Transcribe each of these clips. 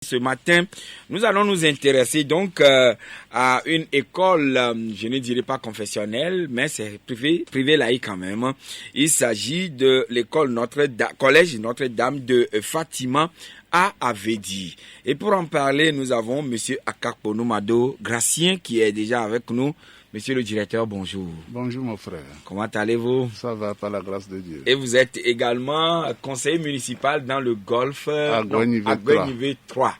Ce matin, nous allons nous intéresser donc à une école, je ne dirais pas confessionnelle, mais c'est privé laïque quand même. Il s'agit de l'école collège Notre-Dame de Fatima à Avedi. Et pour en parler, nous avons monsieur Akakponou Mado Gracien qui est déjà avec nous. Monsieur le directeur, bonjour. Bonjour mon frère. Comment allez-vous? Ça va par la grâce de Dieu. Et vous êtes également conseiller municipal dans le Golfe à Guenivé 3.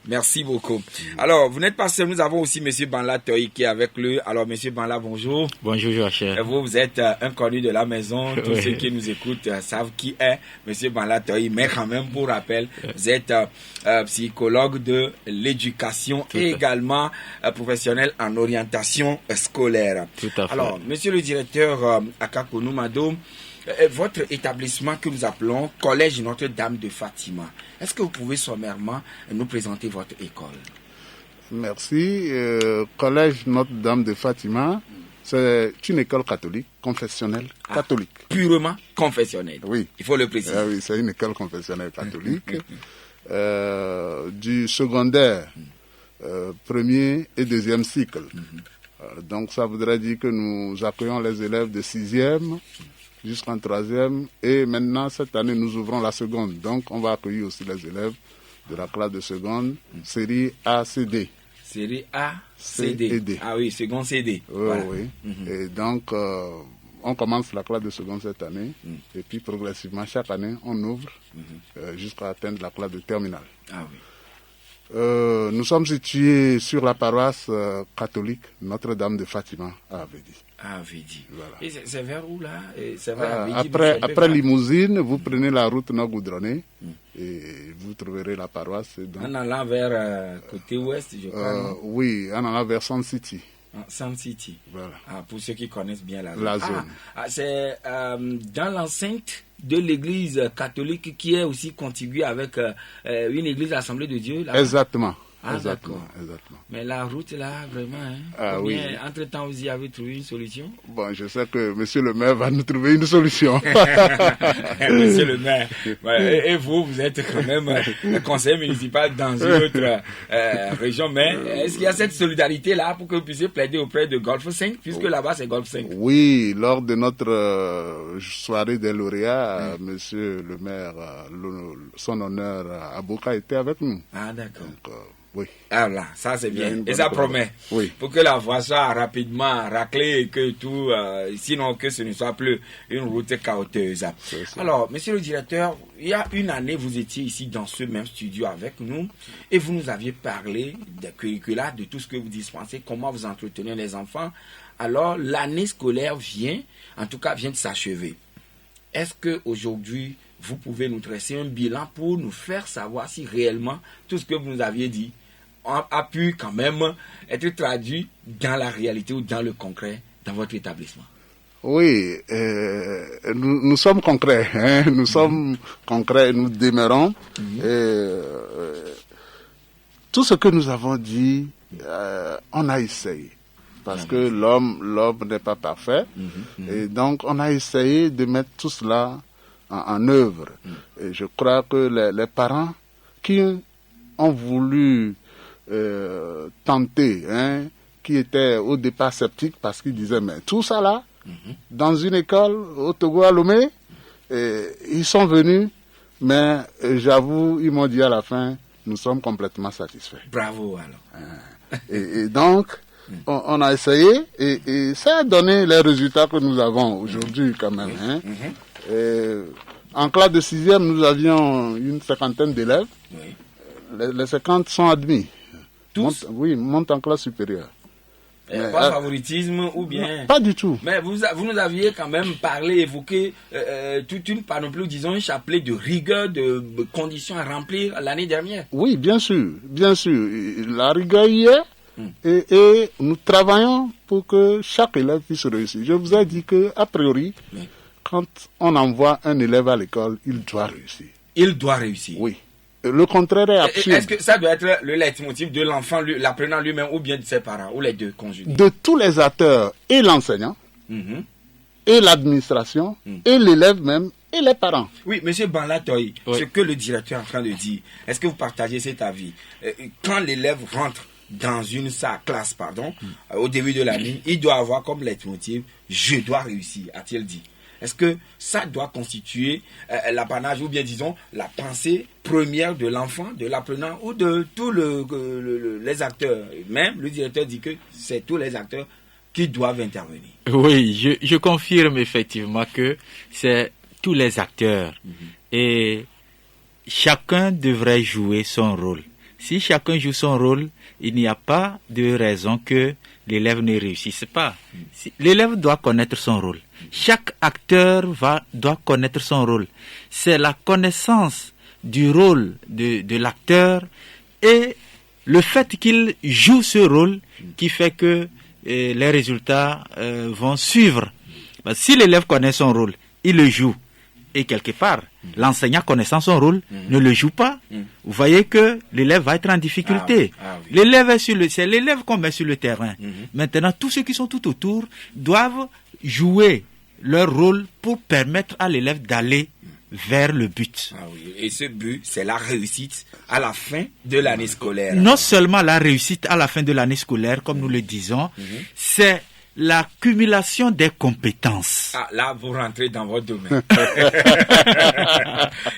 Merci beaucoup. Alors, vous n'êtes pas seul, nous avons aussi monsieur Banla Toy qui est avec lui. Alors, monsieur Banla, bonjour. Bonjour Joachim. Vous êtes un connu de la maison. Tous ceux qui nous écoutent savent qui est monsieur Banla Toy. Mais quand même, pour rappel, vous êtes psychologue de l'éducation et également professionnel en orientation scolaire. Tout à fait. Alors, monsieur le directeur Akakponou Mado, votre établissement que nous appelons Collège Notre-Dame de Fatima, est-ce que vous pouvez sommairement nous présenter votre école? Merci. Collège Notre-Dame de Fatima, c'est une école catholique, confessionnelle catholique. Purement confessionnelle. Oui. Il faut le préciser. Oui, c'est une école confessionnelle catholique. Du secondaire, premier et deuxième cycle. Donc ça voudrait dire que nous accueillons les élèves de 6e jusqu'en 3e et maintenant cette année nous ouvrons la seconde. Donc on va accueillir aussi les élèves de la classe de seconde, série A, CD. Série A, CD. D. Ah oui, seconde CD. Oui, voilà. Oui. Et donc on commence la classe de seconde cette année et puis progressivement chaque année on ouvre jusqu'à atteindre la classe de terminale. Ah oui. Nous sommes situés sur la paroisse catholique Notre-Dame de Fatima à Avedi. À Avedi. Voilà. Et c'est vers où là? C'est vers Avedi, après Limousine, vous prenez la route nord goudronnée et vous trouverez la paroisse. En allant vers côté ouest, je crois. Oui, en allant vers Sun City. Sun City. Voilà. Pour ceux qui connaissent bien la zone. C'est dans l'enceinte de l'église catholique qui est aussi contiguë avec une église Assemblée de Dieu. Là. Exactement. Exactement. Exactement. Mais la route là, vraiment, oui. Entre-temps, vous y avez trouvé une solution? Bon, je sais que monsieur le maire va nous trouver une solution. Monsieur le maire, et vous êtes quand même conseiller municipal dans une autre région, mais est-ce qu'il y a cette solidarité-là pour que vous puissiez plaider auprès de Golfe 5, puisque là-bas c'est Golfe 5? Oui, lors de notre soirée des lauréats, monsieur le maire, son honneur, Aboka était avec nous. Ah, d'accord. Donc, oui. Ah là, ça c'est bien. Et ça promet. Oui. Pour que la voie soit rapidement raclée et que tout, sinon que ce ne soit plus une route chaotique. Alors, monsieur le directeur, il y a une année, vous étiez ici dans ce même studio avec nous et vous nous aviez parlé des curricula, de tout ce que vous dispensez, comment vous entretenez les enfants. Alors, l'année scolaire vient de s'achever. Est-ce qu'aujourd'hui, vous pouvez nous dresser un bilan pour nous faire savoir si réellement tout ce que vous nous aviez dit a pu quand même être traduit dans la réalité ou dans le concret dans votre établissement? Oui, nous sommes concrets. Nous sommes concrets, nous demeurons. Tout ce que nous avons dit, on a essayé. Parce que l'homme n'est pas parfait. Et donc, on a essayé de mettre tout cela en œuvre. Et je crois que les parents qui ont voulu tenter, qui étaient au départ sceptiques parce qu'ils disaient, mais tout ça là, dans une école au Togo à Lomé, ils sont venus, mais j'avoue, ils m'ont dit à la fin, nous sommes complètement satisfaits. Bravo alors. Et donc, on a essayé et ça a donné les résultats que nous avons aujourd'hui quand même. En classe de 6e, nous avions une cinquantaine d'élèves. Oui. Les 50 sont admis. Tous? Montent en classe supérieure. Pas favoritisme ou bien... Non, pas du tout. Mais vous nous aviez quand même parlé, évoqué toute une panoplie, disons un chapelet de rigueur, de conditions à remplir l'année dernière. Oui, bien sûr. Bien sûr. La rigueur y est. Et nous travaillons pour que chaque élève puisse réussir. Je vous ai dit qu'a priori, quand on envoie un élève à l'école, il doit réussir. Il doit réussir. Oui. Le contraire est absurde. Est-ce que ça doit être le leitmotiv de l'enfant, l'apprenant lui-même, ou bien de ses parents, ou les deux conjugués? De tous les acteurs, et l'enseignant, et l'administration, et l'élève même, et les parents. Oui, monsieur Banlatoy, ce que le directeur est en train de dire, est-ce que vous partagez cet avis? Quand l'élève rentre dans une classe, au début de l'année, il doit avoir comme leitmotiv « je dois réussir », a-t-il dit. Est-ce que ça doit constituer l'apanage ou bien disons la pensée première de l'enfant, de l'apprenant ou de tous les acteurs? Même le directeur dit que c'est tous les acteurs qui doivent intervenir. Oui, je confirme effectivement que c'est tous les acteurs et chacun devrait jouer son rôle. Si chacun joue son rôle, il n'y a pas de raison que l'élève ne réussisse pas. L'élève doit connaître son rôle. Chaque acteur doit connaître son rôle. C'est la connaissance du rôle de l'acteur et le fait qu'il joue ce rôle qui fait que les résultats vont suivre. Si l'élève connaît son rôle, il le joue. Et quelque part, l'enseignant connaissant son rôle ne le joue pas. Vous voyez que l'élève va être en difficulté. Oui. C'est l'élève qu'on met sur le terrain. Maintenant, tous ceux qui sont tout autour doivent jouer leur rôle pour permettre à l'élève d'aller vers le but. Oui. Et ce but, c'est la réussite à la fin de l'année scolaire. Non seulement la réussite à la fin de l'année scolaire, comme nous le disons, c'est l'accumulation des compétences. Là, vous rentrez dans votre domaine.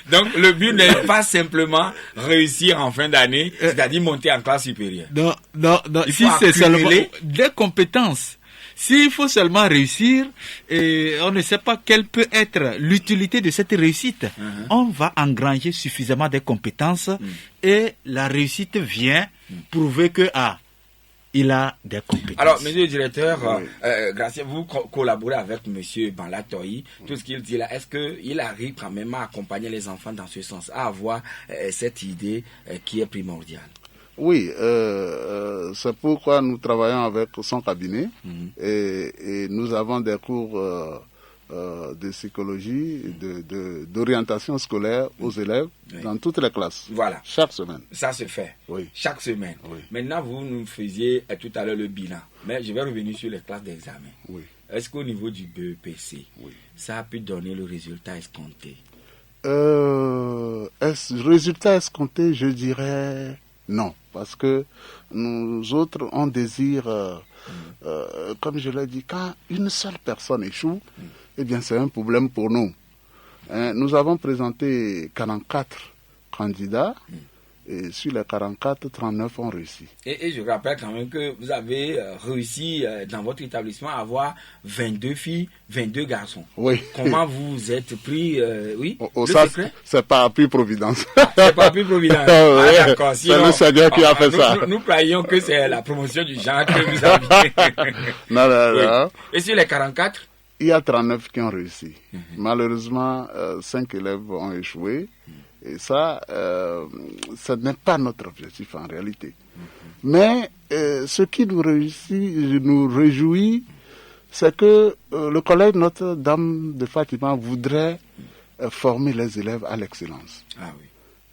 Donc, le but n'est pas simplement réussir en fin d'année, c'est-à-dire monter en classe supérieure. Non. Si c'est seulement des compétences. S'il faut seulement réussir, et on ne sait pas quelle peut être l'utilité de cette réussite, on va engranger suffisamment de compétences et la réussite vient prouver que il a des compétences. Alors, monsieur le directeur, Gracien, vous collaborez avec monsieur Banlatoy. Tout ce qu'il dit là, est-ce qu'il arrive quand même à accompagner les enfants dans ce sens, à avoir cette idée qui est primordiale? Oui, c'est pourquoi nous travaillons avec son cabinet et nous avons des cours de psychologie, d'orientation scolaire aux élèves dans toutes les classes. Voilà. Chaque semaine. Ça se fait. Oui. Chaque semaine. Oui. Maintenant, vous nous faisiez tout à l'heure le bilan. Mais je vais revenir sur les classes d'examen. Oui. Est-ce qu'au niveau du BEPC, ça a pu donner le résultat escompté? Résultat escompté, je dirais non. Parce que nous autres, on désire, comme je l'ai dit, quand une seule personne échoue, eh bien c'est un problème pour nous. Nous avons présenté 44 candidats et sur les 44, 39 ont réussi. Et je rappelle quand même que vous avez réussi dans votre établissement à avoir 22 filles, 22 garçons. Oui. Comment vous êtes pris ça, c'est pas appui Providence. C'est pas appui Providence. D'accord. C'est le Seigneur qui a fait ça. Nous croyons que c'est la promotion du genre que vous avez. Non. Et sur les 44? Il y a 39 qui ont réussi. Malheureusement, 5 élèves ont échoué. Et ça, ce n'est pas notre objectif en réalité. Mais ce qui nous réjouit, c'est que le collège Notre-Dame de Fatima voudrait former les élèves à l'excellence.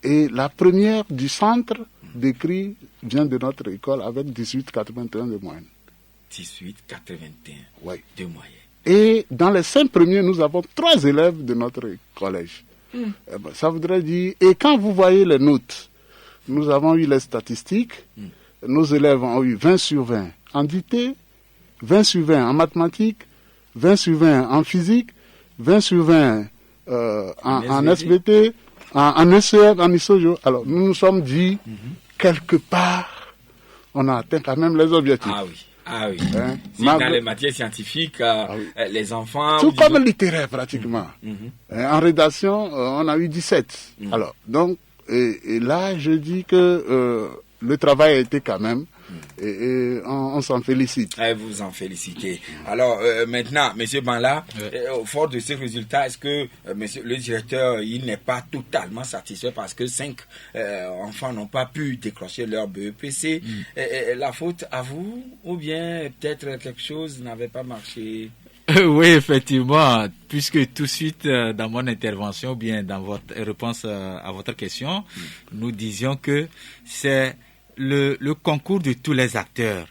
Et la première du centre d'écrit vient de notre école avec 18,81 de moyenne. 18,81 de moyenne. Et dans les 5 premiers, nous avons 3 élèves de notre collège. Ça voudrait dire, et quand vous voyez les notes, nous avons eu les statistiques, nos élèves ont eu 20 sur 20 en dictée, 20 sur 20 en mathématiques, 20 sur 20 en physique, 20 sur 20 en SVT, en ECF, en ISOGEO. Alors nous nous sommes dit, quelque part, on a atteint quand même les objectifs. Dans les matières scientifiques, les enfants... Tout comme littéraire pratiquement. En rédaction, on a eu 17. Alors, donc, et là, je dis que le travail a été quand même, et on s'en félicite. Vous en félicitez. Alors, maintenant, M. Banla, fort de ces résultats, est-ce que monsieur le directeur, il n'est pas totalement satisfait parce que 5 enfants n'ont pas pu décrocher leur BEPC? La faute à vous ou bien peut-être quelque chose n'avait pas marché? Oui, effectivement, puisque tout de suite dans mon intervention, ou bien dans votre réponse à votre question, nous disions que c'est le concours de tous les acteurs.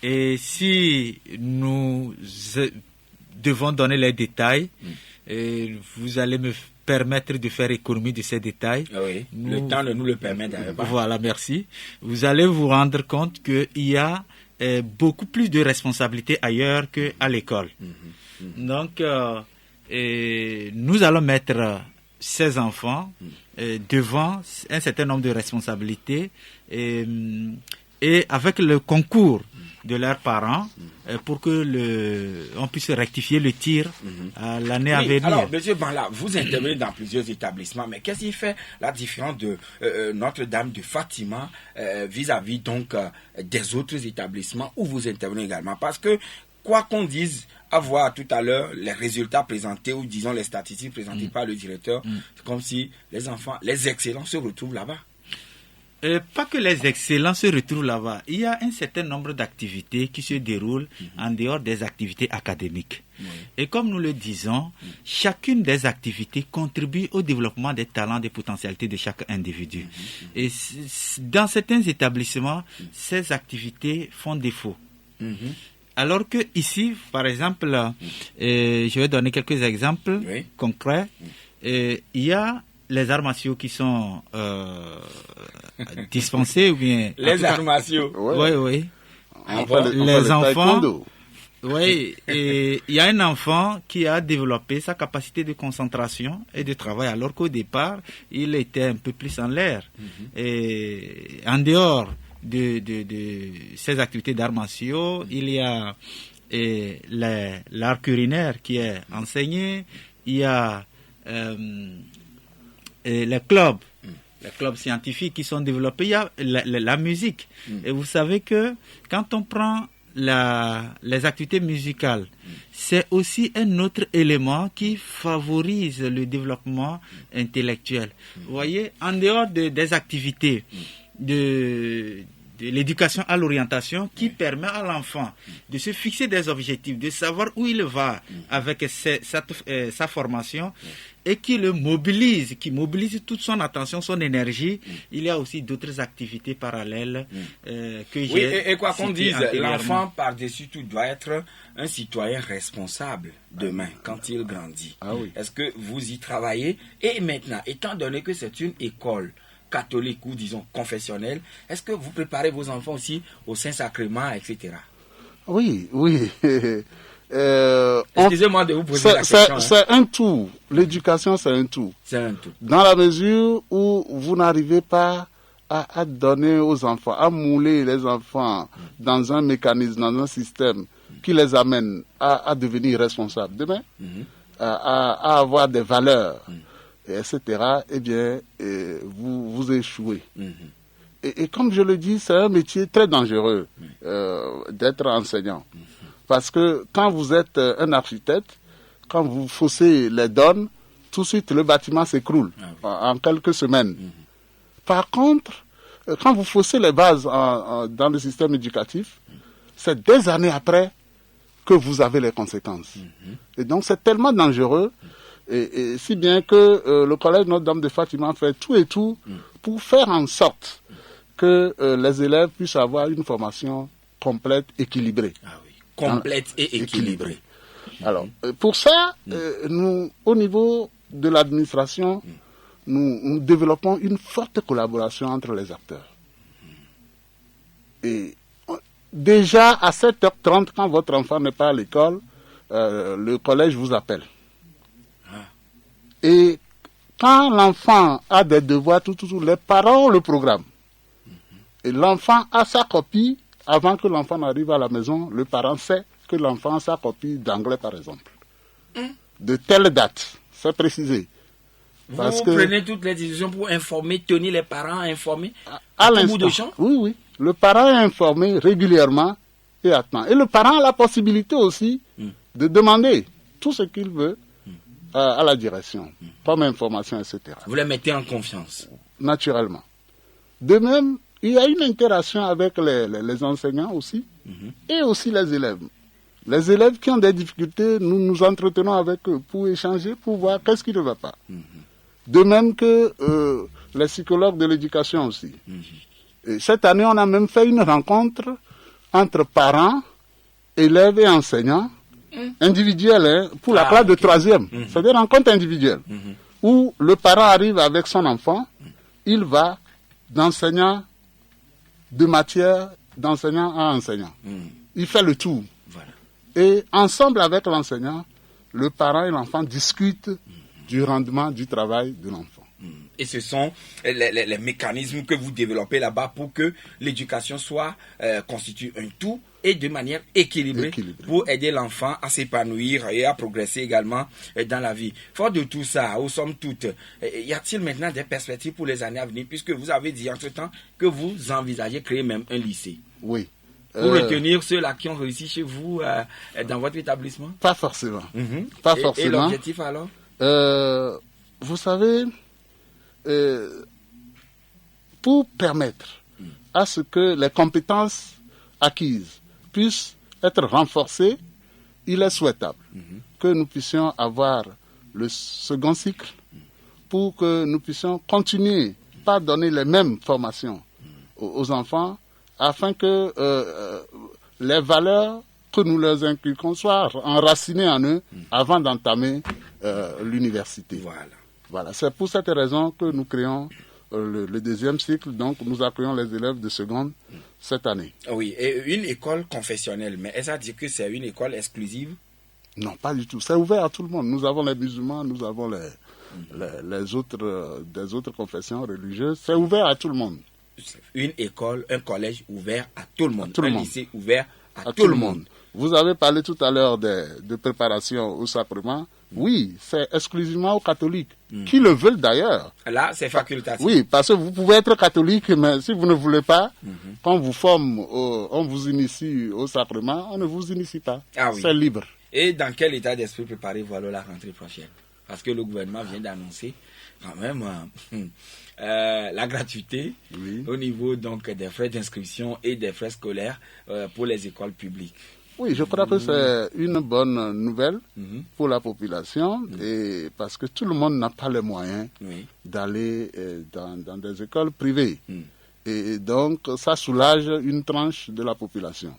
Et si nous devons donner les détails, vous allez me permettre de faire économie de ces détails. Oui, le temps ne nous le permet d'ailleurs pas. Voilà, merci. Vous allez vous rendre compte qu'il y a beaucoup plus de responsabilités ailleurs qu'à l'école. Donc, nous allons mettre ces enfants devant un certain nombre de responsabilités et avec le concours de leurs parents pour que on puisse rectifier le tir à l'année à venir. Alors, M. Banla, vous intervenez dans plusieurs établissements, mais qu'est-ce qui fait la différence de Notre-Dame de Fatima vis-à-vis donc des autres établissements où vous intervenez également? Parce que, quoi qu'on dise, à voir tout à l'heure les résultats présentés ou disons les statistiques présentées par le directeur, c'est comme si les enfants, les excellents se retrouvent là-bas. Pas que les excellents se retrouvent là-bas. Il y a un certain nombre d'activités qui se déroulent en dehors des activités académiques. Et comme nous le disons, chacune des activités contribue au développement des talents, des potentialités de chaque individu. Et dans certains établissements, ces activités font défaut. Alors que ici, par exemple, je vais donner quelques exemples concrets. Il y a les arts martiaux qui sont dispensés ou bien... Les arts martiaux. Oui. Les enfants... Oui, et il y a un enfant qui a développé sa capacité de concentration et de travail, alors qu'au départ, il était un peu plus en l'air. Et en dehors de ces activités d'arts martiaux, il y a l'art culinaire qui est enseigné, il y a les clubs scientifiques qui sont développés, il y a la musique. Et vous savez que quand on prend les activités musicales, c'est aussi un autre élément qui favorise le développement intellectuel. Vous voyez, en dehors des activités de l'éducation à l'orientation qui permet à l'enfant de se fixer des objectifs, de savoir où il va avec sa formation et qui mobilise toute son attention, son énergie. Il y a aussi d'autres activités parallèles que j'ai. Oui, et quoi qu'on dise, l'enfant par-dessus tout doit être un citoyen responsable demain quand il grandit. Est-ce que vous y travaillez? Et maintenant, étant donné que c'est une école catholique ou disons confessionnelle, est-ce que vous préparez vos enfants aussi au Saint-Sacrement, etc.? Oui. Excusez-moi de vous poser la question. C'est un tout. L'éducation, c'est un tout. C'est un tout. Dans la mesure où vous n'arrivez pas à donner aux enfants, à mouler les enfants dans un mécanisme, dans un système qui les amène à devenir responsables demain, à avoir des valeurs, etc., eh bien, vous échouez. Et comme je le dis, c'est un métier très dangereux d'être enseignant. Parce que quand vous êtes un architecte, quand vous faussez les donnes, tout de suite le bâtiment s'écroule en quelques semaines. Par contre, quand vous faussez les bases dans le système éducatif, c'est des années après que vous avez les conséquences. Et donc c'est tellement dangereux, et si bien que le collège Notre-Dame de Fatima fait tout et tout pour faire en sorte que les élèves puissent avoir une formation complète, équilibrée. Complète et équilibrée. Alors, pour ça, nous, au niveau de l'administration, nous développons une forte collaboration entre les acteurs. Et déjà à 7h30, quand votre enfant n'est pas à l'école, le collège vous appelle. Et quand l'enfant a des devoirs, les parents ont le programme. Et l'enfant a sa copie. Avant que l'enfant n'arrive à la maison, le parent sait que l'enfant a sa copie d'anglais, par exemple. De telle date, c'est précisé. Vous prenez toutes les décisions pour informer, tenir les parents informés à tout bout de champ? Oui. Le parent est informé régulièrement et à temps. Et le parent a la possibilité aussi de demander tout ce qu'il veut à la direction, comme information, etc. Vous les mettez en confiance? Naturellement. De même, il y a une interaction avec les enseignants aussi, et aussi les élèves. Les élèves qui ont des difficultés, nous nous entretenons avec eux pour échanger, pour voir qu'est-ce qui ne va pas. De même que les psychologues de l'éducation aussi. Et cette année, on a même fait une rencontre entre parents, élèves et enseignants individuelles, hein, pour la classe de 3e. C'est des rencontres individuelles où le parent arrive avec son enfant, il va d'enseignant de matière, d'enseignant à enseignant. Il fait le tour. Voilà. Et ensemble avec l'enseignant, le parent et l'enfant discutent du rendement du travail de l'enfant. Et ce sont les mécanismes que vous développez là-bas pour que l'éducation soit constitue un tout et de manière équilibrée pour aider l'enfant à s'épanouir et à progresser également dans la vie. Fort de tout ça, où sommes toutes, y a-t-il maintenant des perspectives pour les années à venir, puisque vous avez dit entre-temps que vous envisagez créer même un lycée? Oui. Pour retenir ceux-là qui ont réussi chez vous dans votre établissement? Pas forcément. Pas forcément. Et l'objectif alors? Vous savez, pour permettre à ce que les compétences acquises puissent être renforcées, il est souhaitable que nous puissions avoir le second cycle pour que nous puissions continuer par donner les mêmes formations aux enfants afin que les valeurs que nous leur inculquons soient enracinées en eux avant d'entamer l'université. Voilà. C'est pour cette raison que nous créons le deuxième cycle. Donc, nous accueillons les élèves de seconde cette année. Oui, et une école confessionnelle, mais est-ce à dire que c'est une école exclusive? Non, pas du tout. C'est ouvert à tout le monde. Nous avons les musulmans, nous avons les autres, des autres confessions religieuses. C'est ouvert à tout le monde. Une école, un collège ouvert à tout le monde. Lycée ouvert à tout le monde. Vous avez parlé tout à l'heure de préparation au sacrement. Oui, c'est exclusivement aux catholiques, qui le veulent d'ailleurs. Là, c'est facultatif. Oui, parce que vous pouvez être catholique, mais si vous ne voulez pas, quand on vous forme, on vous initie au sacrement, on ne vous initie pas. C'est libre. Et dans quel état d'esprit préparez-vous alors la rentrée prochaine? Parce que le gouvernement vient d'annoncer quand même la gratuité au niveau donc des frais d'inscription et des frais scolaires pour les écoles publiques. Oui, je crois que c'est une bonne nouvelle pour la population, et parce que tout le monde n'a pas les moyens d'aller dans des écoles privées. Et donc, ça soulage une tranche de la population.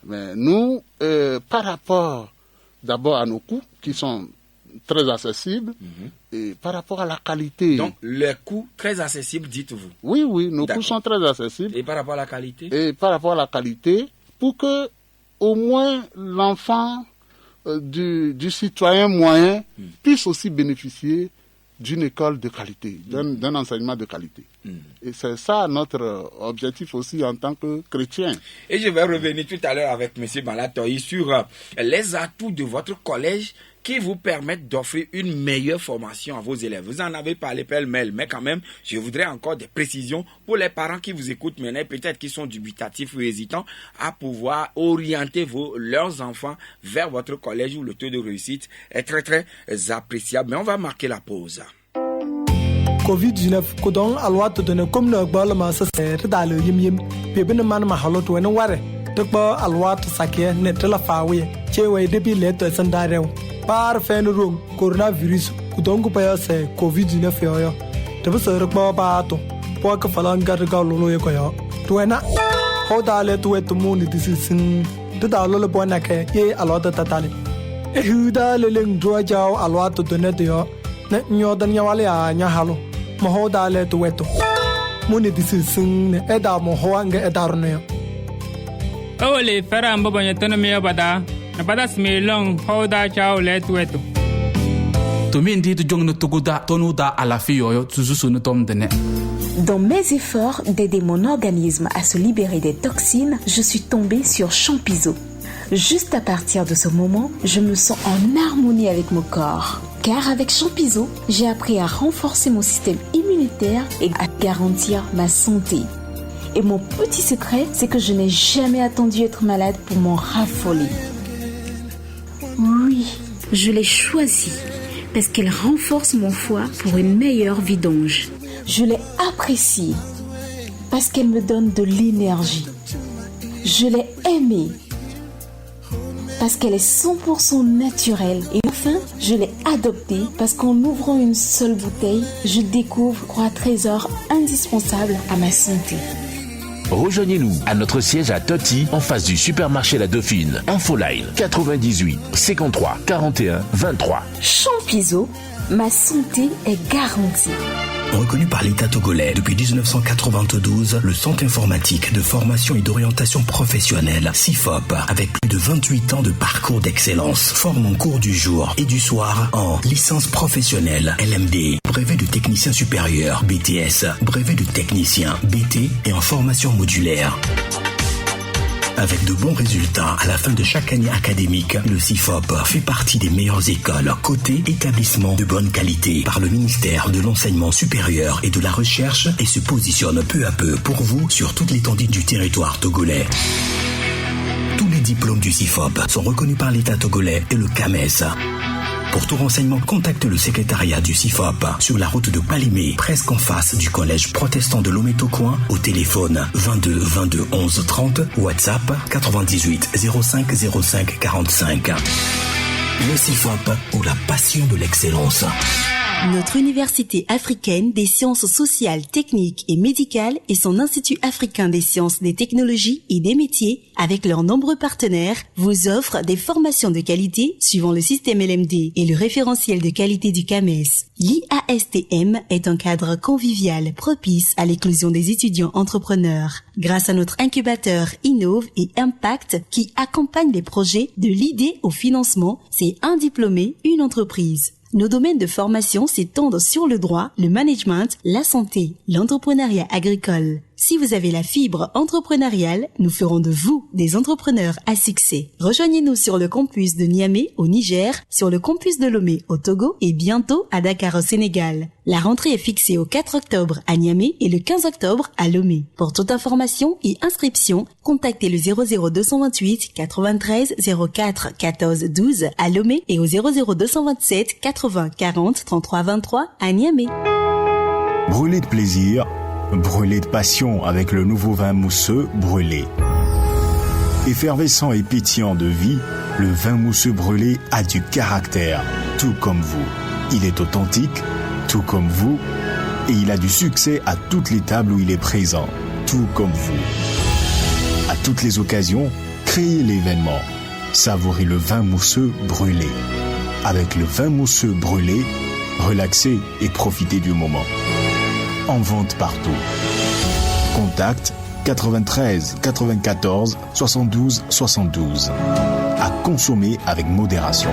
Mais nous, par rapport d'abord à nos coûts, qui sont très accessibles, et par rapport à la qualité. Donc, les coûts très accessibles, dites-vous? Oui, nos coûts sont très accessibles. Et par rapport à la qualité? Et par rapport à la qualité, pour que au moins l'enfant du citoyen moyen puisse aussi bénéficier d'une école de qualité, d'un enseignement de qualité. Et c'est ça notre objectif aussi en tant que chrétien. Et je vais revenir tout à l'heure avec M. Balatoyi sur les atouts de votre collège qui vous permettent d'offrir une meilleure formation à vos élèves. Vous en avez parlé pêle-mêle, mais quand même, je voudrais encore des précisions pour les parents qui vous écoutent maintenant, peut-être qui sont dubitatifs ou hésitants à pouvoir orienter leurs enfants vers votre collège où le taux de réussite est très très appréciable. Mais on va marquer la pause. COVID-19 kodon alwat de comme no gbal ma sa dalo yim bebin man ma halot wen ware tekba alwat sakie ne tela fawe chewe debi leto sandarew par fen room coronavirus kodon ko pa se COVID-19 yo te bese rekba ba to po ka falan gar ga lolo ye ko yo to na ho dale to et mo ni disisin de dalo le bona ke ye alwat tatale e hu dale leng do jaw alwat de ne yo ne nyo dan yawale a nya halo mo dale to weto moni disisin eda mo hoange edarne ole fera mbo bonye tono me bada na bada smelong hoda chao le to weto to min dit jong no tuguda tonu da ala fi yoyo tuzusu no tom dene. Dans mes efforts d'aider mon organisme à se libérer des toxines, je suis tombée sur Champizo. Juste à partir de ce moment, je me sens en harmonie avec mon corps. Car avec Champizo, j'ai appris à renforcer mon système immunitaire et à garantir ma santé. Et mon petit secret, c'est que je n'ai jamais attendu être malade pour m'en raffoler. Oui, je l'ai choisi parce qu'elle renforce mon foie pour une meilleure vidange. Je l'ai appréciée parce qu'elle me donne de l'énergie. Je l'ai aimée parce qu'elle est 100% naturelle. Et enfin, je l'ai adoptée parce qu'en ouvrant une seule bouteille, je découvre 3 trésors indispensables à ma santé. Rejoignez-nous à notre siège à Toti, en face du supermarché La Dauphine. Infoline 98 53 41 23. Champizo, ma santé est garantie. Reconnu par l'État togolais depuis 1992, le Centre informatique de formation et d'orientation professionnelle, CIFOP, avec plus de 28 ans de parcours d'excellence, forme en cours du jour et du soir en licence professionnelle, LMD, brevet de technicien supérieur, BTS, brevet de technicien, BT et en formation modulaire. Avec de bons résultats à la fin de chaque année académique, le CIFOP fait partie des meilleures écoles cotées établissements de bonne qualité par le ministère de l'Enseignement supérieur et de la Recherche et se positionne peu à peu pour vous sur toute l'étendue du territoire togolais. Tous les diplômes du CIFOP sont reconnus par l'État togolais et le CAMES. Pour tout renseignement, contacte le secrétariat du CIFOP sur la route de Palimé, presque en face du collège protestant de Lomé-Tocoin, au téléphone 22 22 11 30, WhatsApp 98 05 05 45. Le CIFOP ou la passion de l'excellence. Notre Université africaine des sciences sociales, techniques et médicales et son Institut africain des sciences, des technologies et des métiers, avec leurs nombreux partenaires, vous offrent des formations de qualité suivant le système LMD et le référentiel de qualité du CAMES. L'IASTM est un cadre convivial propice à l'éclosion des étudiants entrepreneurs. Grâce à notre incubateur Innove et Impact qui accompagne les projets de l'idée au financement, c'est un diplômé, une entreprise. Nos domaines de formation s'étendent sur le droit, le management, la santé, l'entrepreneuriat agricole. Si vous avez la fibre entrepreneuriale, nous ferons de vous des entrepreneurs à succès. Rejoignez-nous sur le campus de Niamey au Niger, sur le campus de Lomé au Togo et bientôt à Dakar au Sénégal. La rentrée est fixée au 4 octobre à Niamey et le 15 octobre à Lomé. Pour toute information et inscription, contactez le 00228 93 04 14 12 à Lomé et au 00227 80 40 33 23 à Niamey. Brûlé de plaisir, brûlé de passion avec le nouveau vin mousseux Brûlé. Effervescent et pétillant de vie, le vin mousseux Brûlé a du caractère, tout comme vous. Il est authentique, tout comme vous, et il a du succès à toutes les tables où il est présent, tout comme vous. À toutes les occasions, créez l'événement. Savourez le vin mousseux Brûlé. Avec le vin mousseux Brûlé, relaxez et profitez du moment. En vente partout. Contact 93 94 72 72. À consommer avec modération.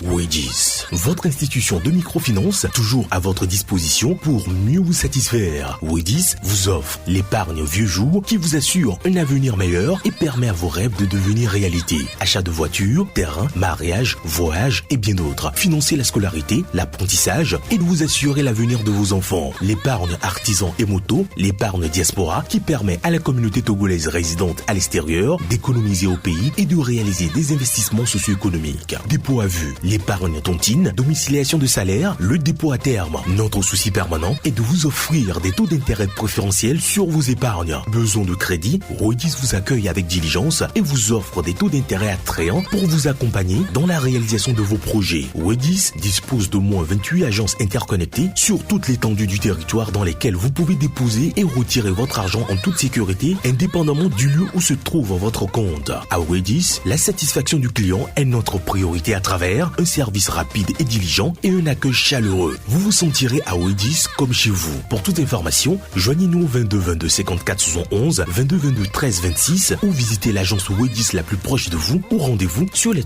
Wedis, votre institution de microfinance, toujours à votre disposition pour mieux vous satisfaire. Wedis vous offre l'épargne vieux jour qui vous assure un avenir meilleur et permet à vos rêves de devenir réalité. Achat de voitures, terrain, mariage, voyage et bien d'autres. Financez la scolarité, l'apprentissage et de vous assurer l'avenir de vos enfants. L'épargne artisan et moto, l'épargne diaspora qui permet à la communauté togolaise résidente à l'extérieur d'économiser au pays et de réaliser des investissements socio-économiques. Dépôt à vue, l'épargne tontine, domiciliation de salaire, le dépôt à terme. Notre souci permanent est de vous offrir des taux d'intérêt préférentiels sur vos épargnes. Besoin de crédit, Wedis vous accueille avec diligence et vous offre des taux d'intérêt attrayants pour vous accompagner dans la réalisation de vos projets. Wedis dispose d'au moins 28 agences interconnectées sur toute l'étendue du territoire dans lesquelles vous pouvez déposer et retirer votre argent en toute sécurité, indépendamment du lieu où se trouve votre compte. À Wedis, la satisfaction du client est notre priorité à travers un service rapide et diligent et un accueil chaleureux. Vous vous sentirez à Wedis comme chez vous. Pour toute information, joignez-nous au 22 22 54 71, 22 22 13 26 ou visitez l'agence Wedis la plus proche de vous ou rendez-vous sur les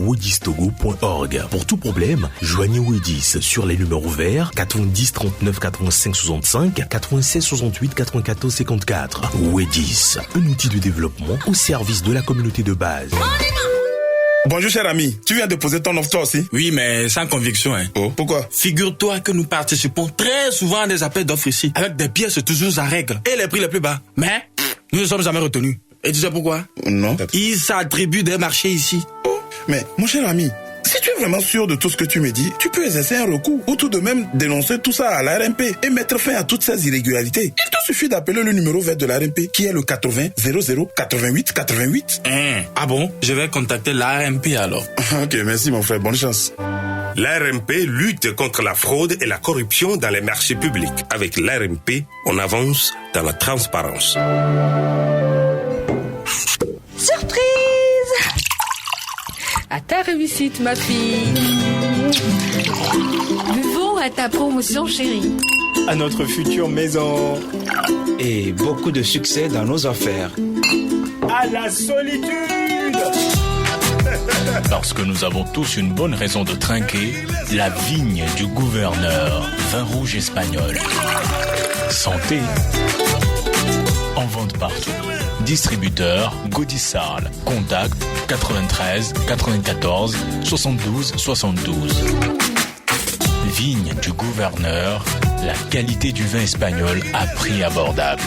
www.wedistogo.org. Pour tout problème, joignez Wedis sur les numéros verts 90 39 85 65, 96 68 94 54. Wedis, un outil de développement au service de la communauté de base. Bonjour cher ami, tu viens de poser ton offre toi aussi? Oui, mais sans conviction. Oh, pourquoi? Figure-toi que nous participons très souvent à des appels d'offres ici, avec des pièces toujours à règle et les prix les plus bas. Mais nous ne sommes jamais retenus. Et tu sais pourquoi? Non. Ils s'attribuent des marchés ici. Oh, mais mon cher ami, si tu es vraiment sûr de tout ce que tu me dis, tu peux exercer un recours ou tout de même dénoncer tout ça à l'ARMP et mettre fin à toutes ces irrégularités. Il te suffit d'appeler le numéro vert de l'ARMP qui est le 80 00 88 88. Ah bon? Je vais contacter l'ARMP alors. Ok, merci mon frère, bonne chance. L'ARMP lutte contre la fraude et la corruption dans les marchés publics. Avec l'ARMP, on avance dans la transparence. Surprise! À ta réussite, ma fille. Buvons à ta promotion, chérie. À notre future maison. Et beaucoup de succès dans nos affaires. À la solitude! Parce que nous avons tous une bonne raison de trinquer, la vigne du gouverneur, vin rouge espagnol. Santé. En vente partout. Distributeur Gaudissart. Contact 93 94 72 72. Vigne du gouverneur, la qualité du vin espagnol à prix abordable.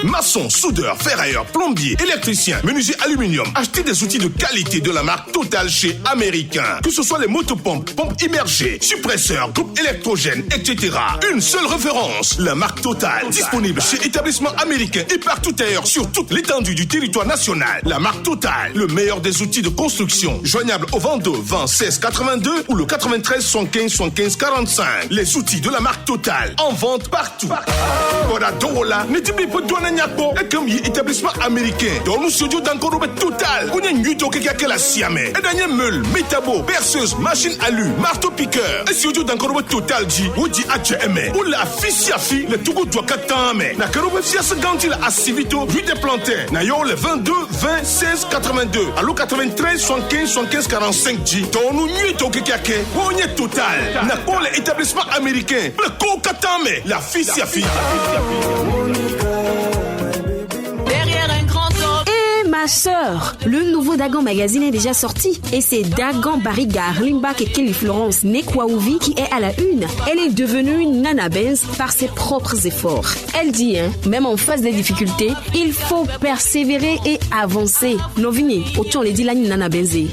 Maçon, soudeur, ferrailleur, plombier, électricien, menuisier aluminium. Achetez des outils de qualité de la marque Total chez Américain. Que ce soit les motopompes, pompes immergées, suppresseurs, groupes électrogènes, etc. Une seule référence, la marque Total. Disponible chez Établissement Américain et partout ailleurs sur toute l'étendue du territoire national. La marque Total, le meilleur des outils de construction. Joignable au 22 20 16 82 ou le 93 75 75 45. Les outils de la marque Total en vente partout. Voilà, Dorola, ne t'oublie pas de douane et comme y établissement américain dans le studio d'encore total on a une nuit au keke la siamé et Daniel meule métabo perceuse machine alu marteau piqueur et studio d'encore total dit ou dit HM ou la fisiafi le tugo doit katame na karobe fias ganti la asivito rue des plantains na yo le 22 20 16 82 allo 93 75 75 45 dit dans nous nuit au keke on est total na pour l'établissement américain le ko katame la fisiafi. Ma sœur, le nouveau Dagan Magazine est déjà sorti et c'est Dagan Bariga Limbak et Kelly Florence Nekwaouvi qui est à la une. Elle est devenue une Nana Benz par ses propres efforts. Elle dit, même en face des difficultés, il faut persévérer et avancer. Novini, autant les dit la Nana Benzé.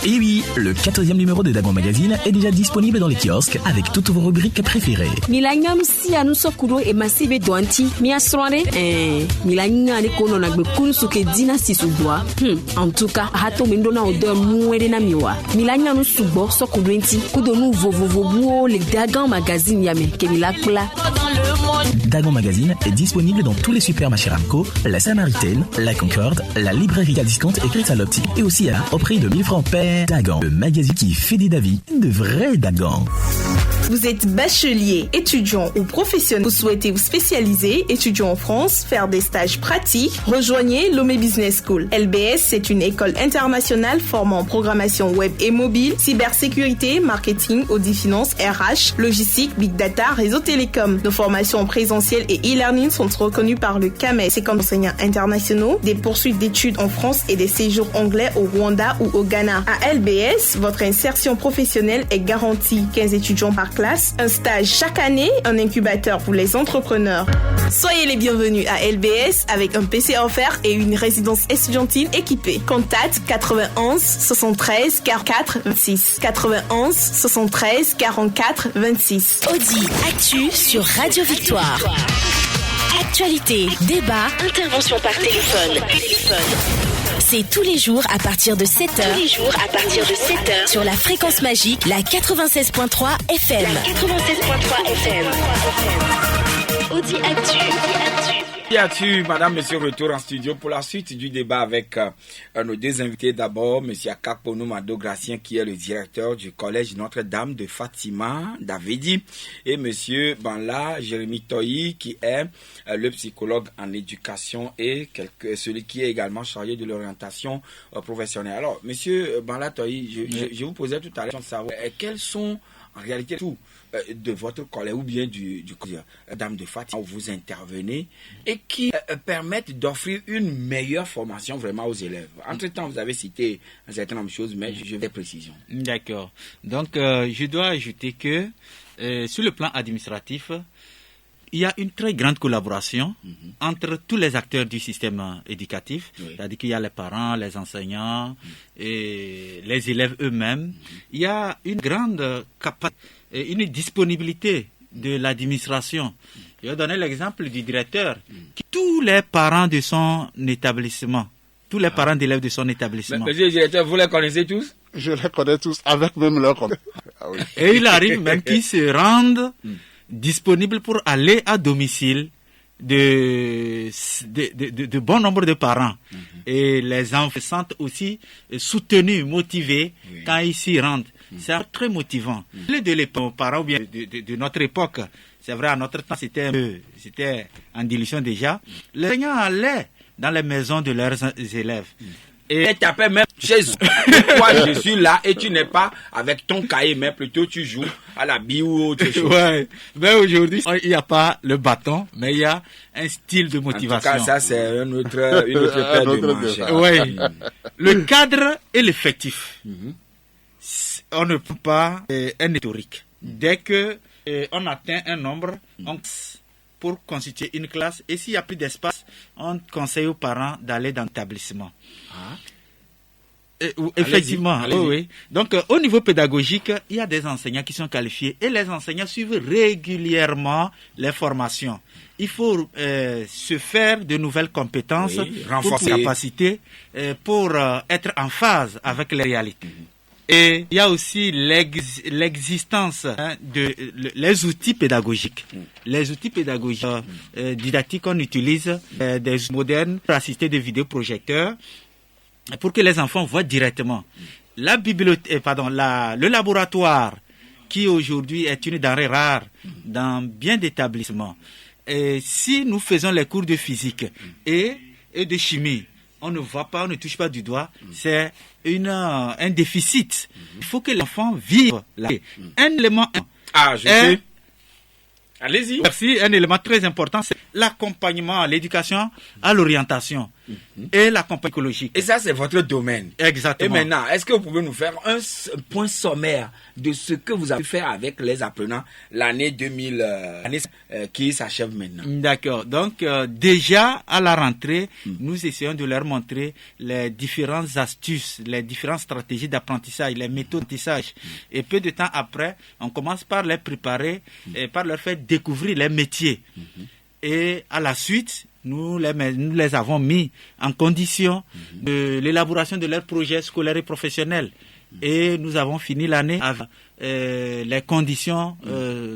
Et oui, le 14e numéro de Dagan Magazine est déjà disponible dans les kiosques avec toutes vos rubriques préférées. Milanyam si anusokuro et massive doanti, miasrore, en tout cas, hato mendona odeur muere na miwa. Milanya no subo sokudwenti kudonu vovovobuo le Dagan Magazine yame kemilakula. Dagan Magazine est disponible dans tous les supermarchés Ramco, la Samaritaine, la Concorde, la librairie à discount écrite à l'optique et aussi au prix de 1000 francs paire. Dagan, le magazine qui fait des Davis, de vrais Dagan. Vous êtes bachelier, étudiant ou professionnel. Vous souhaitez vous spécialiser, étudiant en France, faire des stages pratiques. Rejoignez Lomé Business School. LBS, c'est une école internationale formant programmation web et mobile, cybersécurité, marketing, audit finance, RH, logistique, big data, réseau télécom. Nos formations présentielles et e-learning sont reconnues par le CAMES. 50 enseignants internationaux, des poursuites d'études en France et des séjours anglais au Rwanda ou au Ghana. À LBS, votre insertion professionnelle est garantie. 15 étudiants par classe, un stage chaque année, un incubateur pour les entrepreneurs. Soyez les bienvenus à LBS avec un PC offert et une résidence estudiantine équipée. Contact 91 73 44 26. 91 73 44 26. Audi Actu sur Radio Victoire. Actualité, débat, intervention par téléphone. C'est tous les jours à partir de 7h. Sur la fréquence magique, la 96.3 FM. Audi Actu. Y a-tu, madame, monsieur, retour en studio pour la suite du débat avec nos deux invités. D'abord, monsieur Akakponou Mado-Gracien, qui est le directeur du collège Notre-Dame de Fatima d'Avedi, et monsieur Banla Jérémy Toyi, qui est le psychologue en éducation et celui qui est également chargé de l'orientation professionnelle. Alors, monsieur Banla Toyi, je vous posais tout à l'heure de savoir quels sont en réalité tout de votre collègue ou bien du Dame de Fatima où vous intervenez et qui permettent d'offrir une meilleure formation vraiment aux élèves. Entre-temps, vous avez cité un certain nombre de choses, mais je vais précision. D'accord. Donc, je dois ajouter que sur le plan administratif, il y a une très grande collaboration entre tous les acteurs du système éducatif, c'est-à-dire qu'il y a les parents, les enseignants et les élèves eux-mêmes. Il y a une grande capacité et une disponibilité de l'administration. Je vais donner l'exemple du directeur. Tous les parents de son établissement tous les parents d'élèves de son établissement. Monsieur le directeur, vous les connaissez tous? Je les connais tous, avec même leur compte. Ah oui. Et il arrive même qu'ils se rendent disponibles pour aller à domicile de bon nombre de parents. Et les enfants se sentent aussi soutenus, motivés quand ils s'y rendent. C'est très motivant. De l'époque, parents ou bien de notre époque, c'est vrai, à notre temps, c'était en dilution déjà. Les enseignants allaient dans les maisons de leurs élèves. Et tapaient même chez eux. Toi, je suis là et tu n'es pas avec ton cahier, mais plutôt tu joues à la bille ou autre chose. Ouais. Mais aujourd'hui, il n'y a pas le bâton, mais il y a un style de motivation. En tout cas, ça, c'est une autre paire de manches. Oui. Le cadre et l'effectif. On ne peut pas un historique. Dès que on atteint un nombre, on pour constituer une classe, et s'il n'y a plus d'espace, on conseille aux parents d'aller dans l'établissement. Effectivement, allez-y. Oui. Donc au niveau pédagogique, il y a des enseignants qui sont qualifiés et les enseignants suivent régulièrement les formations. Il faut se faire de nouvelles compétences, renforcer les capacités pour être en phase avec les réalités. Et il y a aussi l'existence les outils pédagogiques. Les outils pédagogiques didactiques qu'on utilise, des outils modernes pour assister des vidéoprojecteurs, pour que les enfants voient directement. La bibliothèque, le laboratoire, qui aujourd'hui est une denrée rare dans bien d'établissements. Et si nous faisons les cours de physique et de chimie, on ne voit pas, on ne touche pas du doigt, c'est un déficit. Il faut que l'enfant vive là. Un élément. Je sais. Allez-y. Merci. Un élément très important, c'est l'accompagnement à l'éducation, à l'orientation et l'accompagnement écologique. Et ça, c'est votre domaine. Exactement. Et maintenant, est-ce que vous pouvez nous faire un point sommaire de ce que vous avez fait avec les apprenants l'année 2000 qui s'achève maintenant? D'accord. Donc, déjà, à la rentrée, nous essayons de leur montrer les différentes astuces, les différentes stratégies d'apprentissage, les méthodes d'apprentissage. Et peu de temps après, on commence par les préparer et par leur faire découvrir les métiers. Et à la suite, nous les avons mis en condition de l'élaboration de leurs projets scolaires et professionnels. Et nous avons fini l'année avec les conditions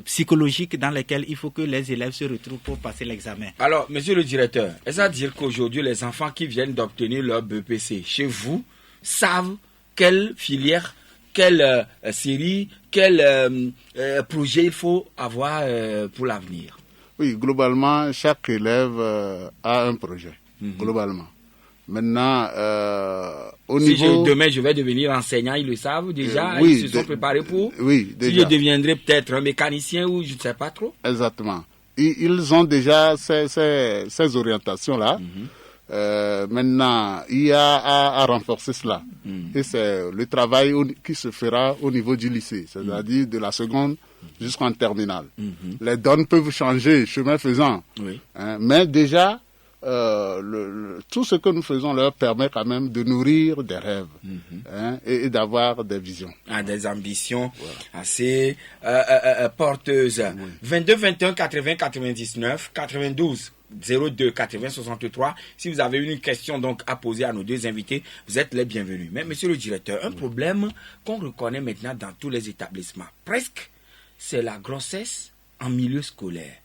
psychologiques dans lesquelles il faut que les élèves se retrouvent pour passer l'examen. Alors, monsieur le directeur, est-ce à dire qu'aujourd'hui, les enfants qui viennent d'obtenir leur BEPC chez vous savent quelle filière, quelle série, quel projet il faut avoir pour l'avenir? Oui, globalement, chaque élève a un projet, globalement. Maintenant, au niveau... Demain, je vais devenir enseignant, ils le savent déjà, oui, ils se sont préparés pour... Oui, déjà. Si je deviendrai peut-être un mécanicien ou je ne sais pas trop. Exactement. Ils ont déjà ces orientations-là. Maintenant, il y a à renforcer cela. Et c'est le travail qui se fera au niveau du lycée, c'est-à-dire de la seconde jusqu'en terminale. Les donnes peuvent changer, chemin faisant. Mais déjà, tout ce que nous faisons leur permet quand même de nourrir des rêves et d'avoir des visions. Des ambitions assez porteuses. 22 21 80 99 92 02 80 63. Si vous avez une question donc à poser à nos deux invités, vous êtes les bienvenus. Mais monsieur le directeur, un problème qu'on reconnaît maintenant dans tous les établissements, presque, c'est la grossesse en milieu scolaire.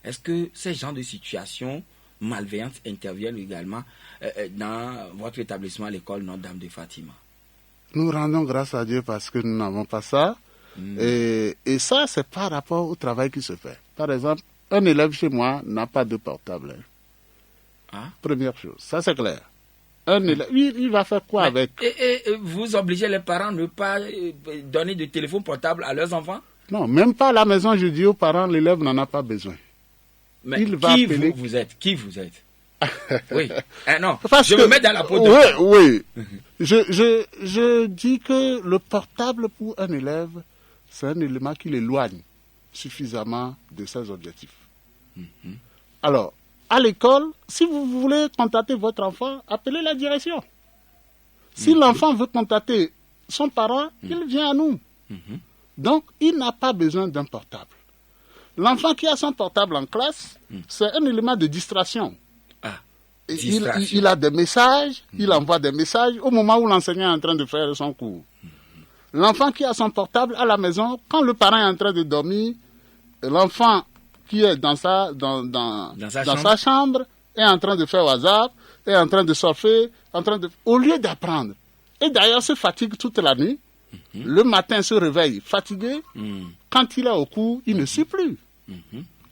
Est-ce que ces genres de situations malveillantes interviennent également dans votre établissement, l'école Notre-Dame de Fatima? Nous rendons grâce à Dieu parce que nous n'avons pas ça. Et ça, c'est par rapport au travail qui se fait. Par exemple, un élève chez moi n'a pas de portable. Première chose, ça c'est clair. Un élève, il va faire quoi avec? Et vous obligez les parents à ne pas donner de téléphone portable à leurs enfants? Non, même pas à la maison, je dis aux parents, l'élève n'en a pas besoin. Mais vous êtes? Qui vous êtes? Oui. Non, parce je me mets dans la peau de... Oui. Je dis que le portable pour un élève, c'est un élément qui l'éloigne suffisamment de ses objectifs. Alors, à l'école, si vous voulez contacter votre enfant, appelez la direction. Si l'enfant veut contacter son parent, il vient à nous. Donc, il n'a pas besoin d'un portable. L'enfant qui a son portable en classe, c'est un élément de distraction. il a des messages, il envoie des messages au moment où l'enseignant est en train de faire son cours. L'enfant qui a son portable à la maison, quand le parent est en train de dormir, l'enfant qui est dans sa chambre est en train de faire WhatsApp, est en train de surfer, au lieu d'apprendre. Et d'ailleurs se fatigue toute la nuit. Le matin se réveille fatigué. Quand il est au cours, il ne suit plus.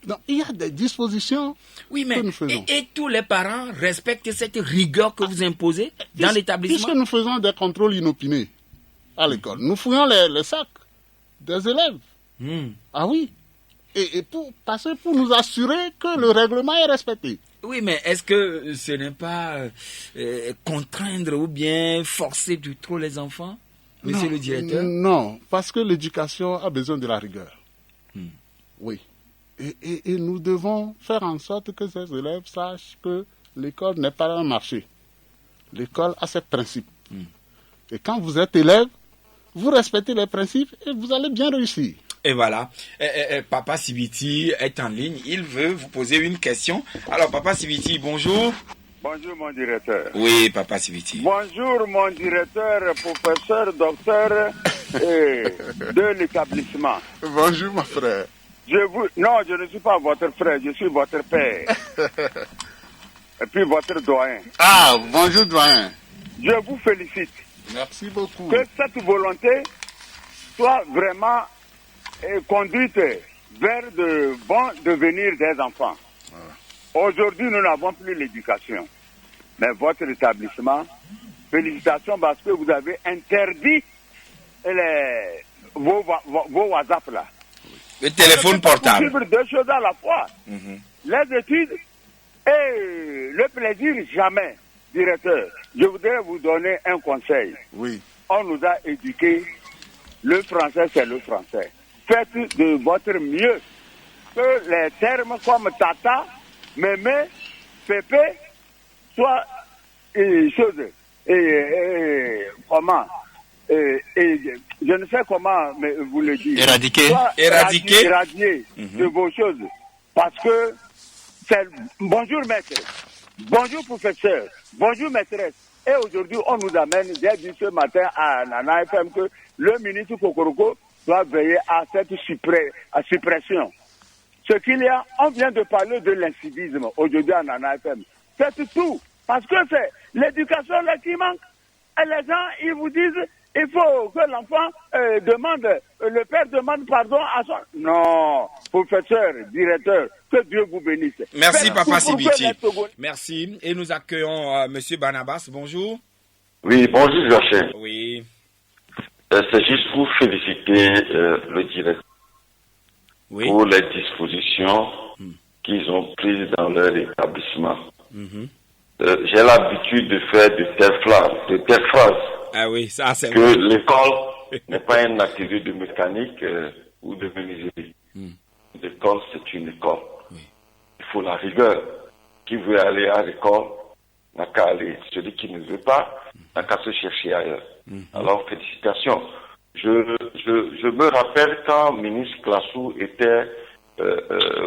Donc il y a des dispositions que nous faisons. Et tous les parents respectent cette rigueur que vous imposez dans l'établissement? Puisque nous faisons des contrôles inopinés à l'école. Nous fouillons les sacs des élèves. Ah oui. Et pour nous assurer que le règlement est respecté. Oui, mais est-ce que ce n'est pas contraindre ou bien forcer du trop les enfants, monsieur le directeur? Non, parce que l'éducation a besoin de la rigueur. Oui. Et nous devons faire en sorte que ces élèves sachent que l'école n'est pas un marché. L'école a ses principes. Et quand vous êtes élève, vous respectez les principes et vous allez bien réussir. Et voilà, Papa Sibiti est en ligne, il veut vous poser une question. Alors Papa Sibiti, bonjour. Bonjour mon directeur. Oui, Papa Sibiti. Bonjour mon directeur, professeur, docteur de l'établissement. Bonjour mon frère. Non, je ne suis pas votre frère, je suis votre père. Et puis votre doyen. Ah, bonjour doyen. Je vous félicite. Merci beaucoup. Que cette volonté soit vraiment conduite vers de bons devenirs des enfants. Aujourd'hui, nous n'avons plus l'éducation. Mais votre établissement, félicitations parce que vous avez interdit vos WhatsApp là. Le téléphone portable. Suivre deux choses à la fois. Les études et le plaisir, jamais. Directeur, je voudrais vous donner un conseil. Oui. On nous a éduqués, le français c'est le français. Faites de votre mieux que les termes comme tata, mémé, pépé soient choses. Comment je ne sais comment vous le dire. Éradiquer de vos choses. Parce que c'est bonjour maître, bonjour professeur, bonjour maîtresse. Et aujourd'hui, on nous amène, j'ai dit ce matin à Nana FM que le ministre Kokoroko doit veiller à cette suppression. Ce qu'il y a, on vient de parler de l'incivisme aujourd'hui à Nana FM. C'est tout. Parce que c'est l'éducation là qui manque. Et les gens, ils vous disent, il faut que l'enfant le père demande pardon à son... Non, professeur, directeur, que Dieu vous bénisse. Merci Papa Sibiti. Merci. Et nous accueillons Monsieur Barnabas. Bonjour. Oui, bonjour Joachim. Oui. C'est juste pour féliciter le directeur pour les dispositions qu'ils ont prises dans leur établissement. J'ai l'habitude de faire de telles phrases. Ah oui, ça c'est que vrai. L'école n'est pas un atelier de mécanique ou de menuiserie. L'école, c'est une école. Il faut la rigueur. Qui veut aller à l'école n'a qu'à aller. Celui qui ne veut pas n'a qu'à se chercher ailleurs. Alors, félicitations. Je me rappelle quand ministre Classou était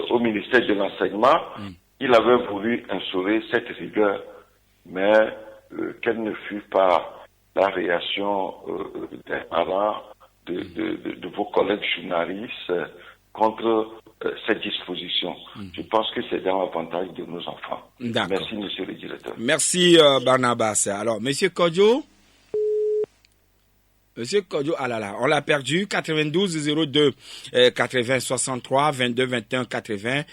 au ministère de l'Enseignement, il avait voulu instaurer cette rigueur, mais quelle ne fut pas la réaction des parents, de vos collègues journalistes contre cette disposition. Je pense que c'est dans l'avantage de nos enfants. Merci, monsieur le directeur. Merci, Barnabas. Alors, monsieur Kodjo, ah là là, on l'a perdu. 92 02 80 63 22 21 80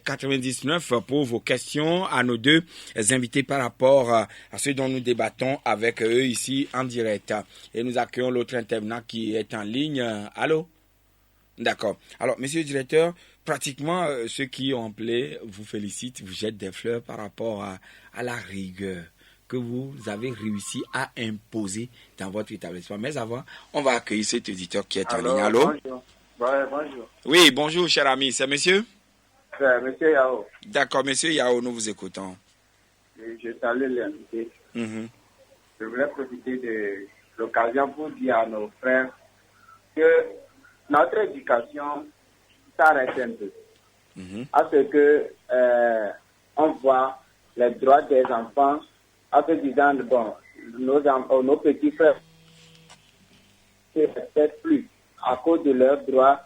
99 pour vos questions à nos deux invités par rapport à ce dont nous débattons avec eux ici en direct. Et nous accueillons l'autre intervenant qui est en ligne. Allô? D'accord. Alors, monsieur le directeur, pratiquement ceux qui ont appelé vous félicitent, vous jettent des fleurs par rapport à la rigueur que vous avez réussi à imposer dans votre établissement. Mais avant, on va accueillir cet auditeur qui est en ligne. Allô? Bonjour. Ouais, bonjour. Oui, bonjour, cher ami. C'est monsieur? C'est monsieur Yao. D'accord, monsieur Yao, nous vous écoutons. Je salue l'invité. Je voulais profiter de l'occasion pour dire à nos frères que notre éducation s'arrête un peu. À ce que on voit les droits des enfants en se disant, bon, nos petits frères ne respectent plus à cause de leurs droits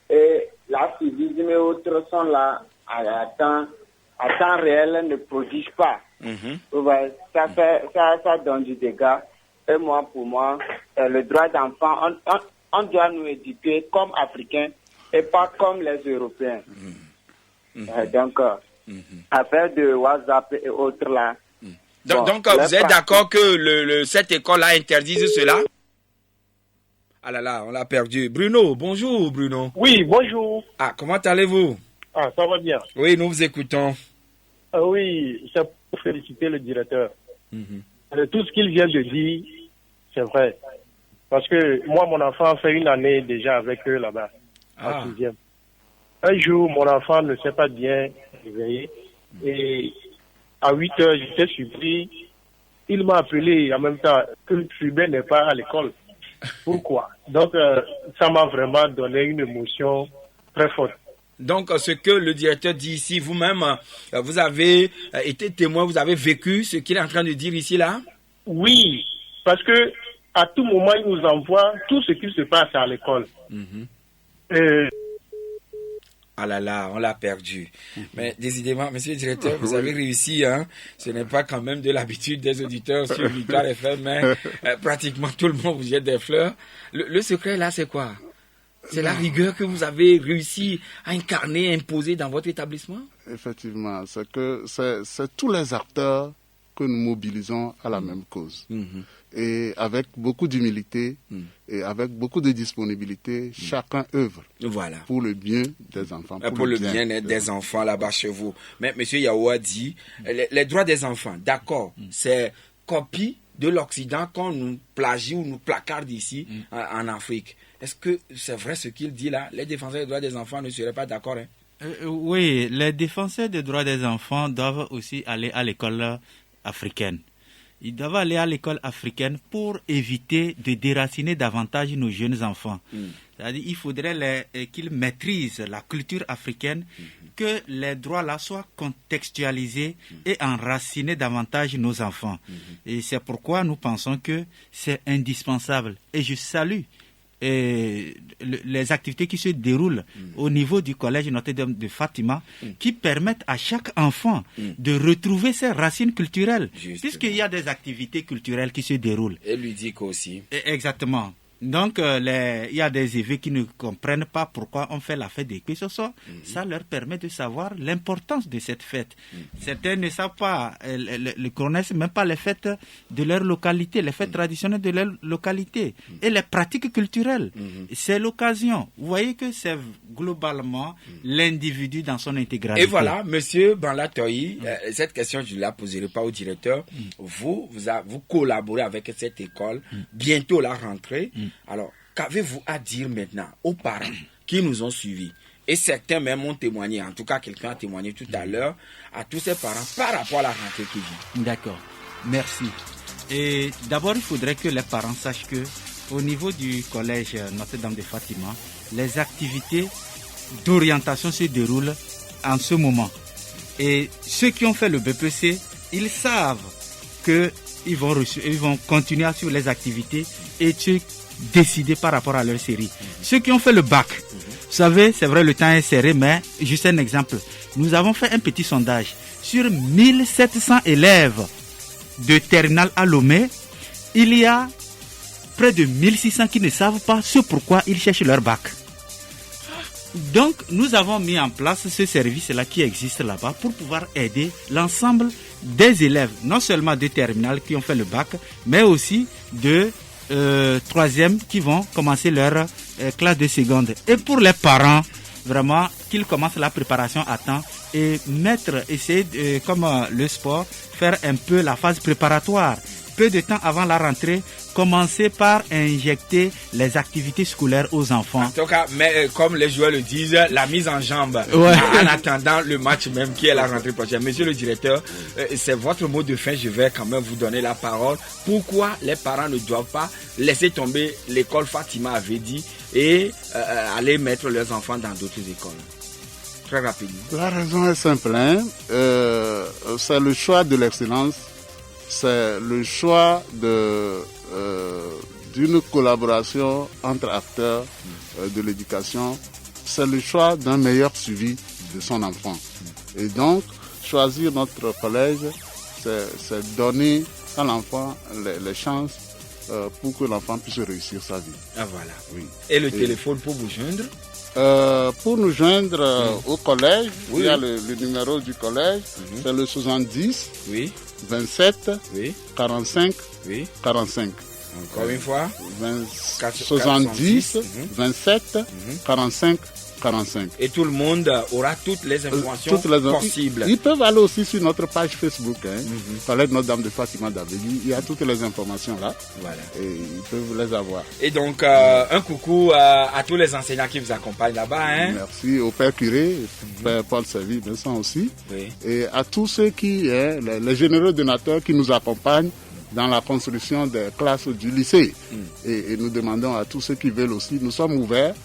et l'activisme et autres sont là à temps réel, ne prodigent pas. Ça donne du dégât. Et moi, pour moi, le droit d'enfant, on doit nous éduquer comme Africains et pas comme les Européens. Donc, affaire de WhatsApp et autres là. Donc vous êtes d'accord que cette école-là interdise cela? Ah là là, on l'a perdu. Bruno, bonjour Bruno. Oui, bonjour. Ah, comment allez-vous? Ah, ça va bien. Oui, nous vous écoutons. Oui, c'est pour féliciter le directeur. Tout ce qu'il vient de dire, c'est vrai. Parce que moi, mon enfant fait une année déjà avec eux là-bas, en 6e. Un jour, mon enfant ne s'est pas bien réveillé. Et à 8 heures, j'étais surpris. Il m'a appelé en même temps que Trubin n'est pas à l'école. Pourquoi? Donc, ça m'a vraiment donné une émotion très forte. Donc, ce que le directeur dit ici, vous-même, vous avez été témoin, vous avez vécu ce qu'il est en train de dire ici, là? Oui, parce que à tout moment, il nous envoie tout ce qui se passe à l'école. Ah là là, on l'a perdu. Mais décidément, monsieur le directeur, vous avez réussi, hein. Ce n'est pas quand même de l'habitude des auditeurs sur Victoire FM, mais pratiquement tout le monde vous jette des fleurs. Le secret là, c'est quoi? C'est la rigueur que vous avez réussi à incarner, à imposer dans votre établissement? Effectivement, c'est tous les acteurs que nous mobilisons à la même cause. Et avec beaucoup d'humilité et avec beaucoup de disponibilité, chacun œuvre pour le bien des enfants. Pour le bien-être des enfants là-bas chez vous. Mais M. Yao a dit, les droits des enfants, d'accord, c'est copie de l'Occident qu'on nous plagie ou nous placarde ici en Afrique. Est-ce que c'est vrai ce qu'il dit là? Les défenseurs des droits des enfants ne seraient pas d'accord, hein? Oui, les défenseurs des droits des enfants doivent aussi aller à l'école africaine. Ils doivent aller à l'école africaine pour éviter de déraciner davantage nos jeunes enfants. C'est-à-dire qu'il faudrait qu'ils maîtrisent la culture africaine, que les droits là soient contextualisés et enracinés davantage nos enfants. Et c'est pourquoi nous pensons que c'est indispensable. Et je salue les activités qui se déroulent au niveau du collège Notre-Dame de Fatima, qui permettent à chaque enfant de retrouver ses racines culturelles, puisqu'il y a des activités culturelles qui se déroulent. Et ludiques aussi. Exactement. Donc, il y a des évêques qui ne comprennent pas pourquoi on fait la fête des Kwessoso. Ça leur permet de savoir l'importance de cette fête. Certains ne savent pas, ne connaissent même pas les fêtes de leur localité, les fêtes traditionnelles de leur localité et les pratiques culturelles. C'est l'occasion. Vous voyez que c'est globalement l'individu dans son intégralité. Et voilà, monsieur Banlatoyi, cette question, je ne la poserai pas au directeur. Vous collaborez avec cette école, bientôt la rentrée. Alors, qu'avez-vous à dire maintenant aux parents qui nous ont suivis? Et certains même ont témoigné, en tout cas quelqu'un a témoigné tout à l'heure, à tous ces parents par rapport à la rentrée qui vient. D'accord, merci. Et d'abord, il faudrait que les parents sachent que au niveau du collège Notre-Dame de Fatima, les activités d'orientation se déroulent en ce moment. Et ceux qui ont fait le BPC, ils savent qu'ils vont continuer à suivre les activités et décider par rapport à leur série. Ceux qui ont fait le bac, vous savez, c'est vrai, le temps est serré, mais juste un exemple. Nous avons fait un petit sondage sur 1700 élèves de terminale à Lomé. Il y a près de 1600 qui ne savent pas ce pourquoi ils cherchent leur bac. Donc, nous avons mis en place ce service-là qui existe là-bas pour pouvoir aider l'ensemble des élèves, non seulement de terminale qui ont fait le bac, mais aussi de troisième qui vont commencer leur classe de seconde. Et pour les parents, vraiment, qu'ils commencent la préparation à temps et essayer comme le sport, faire un peu la phase préparatoire. Peu de temps avant la rentrée, commencer par injecter les activités scolaires aux enfants. En tout cas, mais comme les joueurs le disent, la mise en jambe en attendant le match même qui est la rentrée prochaine. Monsieur le directeur, c'est votre mot de fin, je vais quand même vous donner la parole. Pourquoi les parents ne doivent pas laisser tomber l'école Fatima avait dit et aller mettre leurs enfants dans d'autres écoles? Très rapidement. La raison est simple. C'est le choix de l'excellence. C'est le choix d'une collaboration entre acteurs de l'éducation. C'est le choix d'un meilleur suivi de son enfant. Et donc, choisir notre collège, c'est donner à l'enfant les chances pour que l'enfant puisse réussir sa vie. Ah voilà. Oui. Et le téléphone pour vous joindre? Pour nous joindre au collège, il y a le numéro du collège, c'est le 70 27 45 45. Encore une fois 70 27 45 45. Et tout le monde aura toutes les informations possibles. Ils peuvent aller aussi sur notre page Facebook, Collège Notre-Dame de Fatima d'Abedi. Il y a toutes les informations là. Voilà. Et ils peuvent les avoir. Et donc, un coucou à tous les enseignants qui vous accompagnent là-bas. Merci au Père Curé, Père Paul Servi, Vincent aussi. Oui. Et à tous ceux les généreux donateurs qui nous accompagnent dans la construction des classes du lycée. Et nous demandons à tous ceux qui veulent aussi, nous sommes ouverts.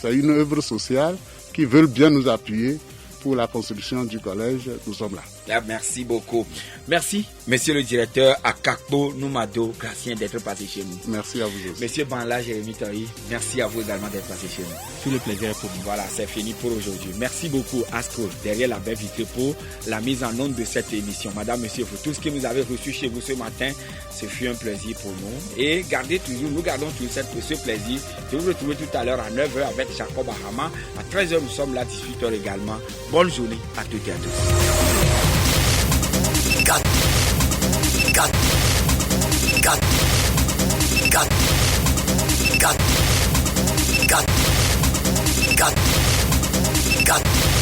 C'est une œuvre sociale qui veut bien nous appuyer pour la construction du collège. Nous sommes là. Merci beaucoup. Merci, monsieur le directeur Akakbo Noumado Gracien, d'être passé chez nous. Merci à vous aussi. Monsieur Banla Jérémy Tori, merci à vous également d'être passé chez nous. Tout le plaisir pour nous. Voilà, c'est fini pour aujourd'hui. Merci beaucoup, Astro, derrière la belle vitrine pour la mise en onde de cette émission. Madame, monsieur, pour tout ce que vous avez reçu chez vous ce matin, ce fut un plaisir pour nous. Et nous gardons toujours ce plaisir de vous retrouver tout à l'heure à 9h avec Jacob Ahama. À 13h, nous sommes là, 18h également. Bonne journée à toutes et à tous. Got. Got.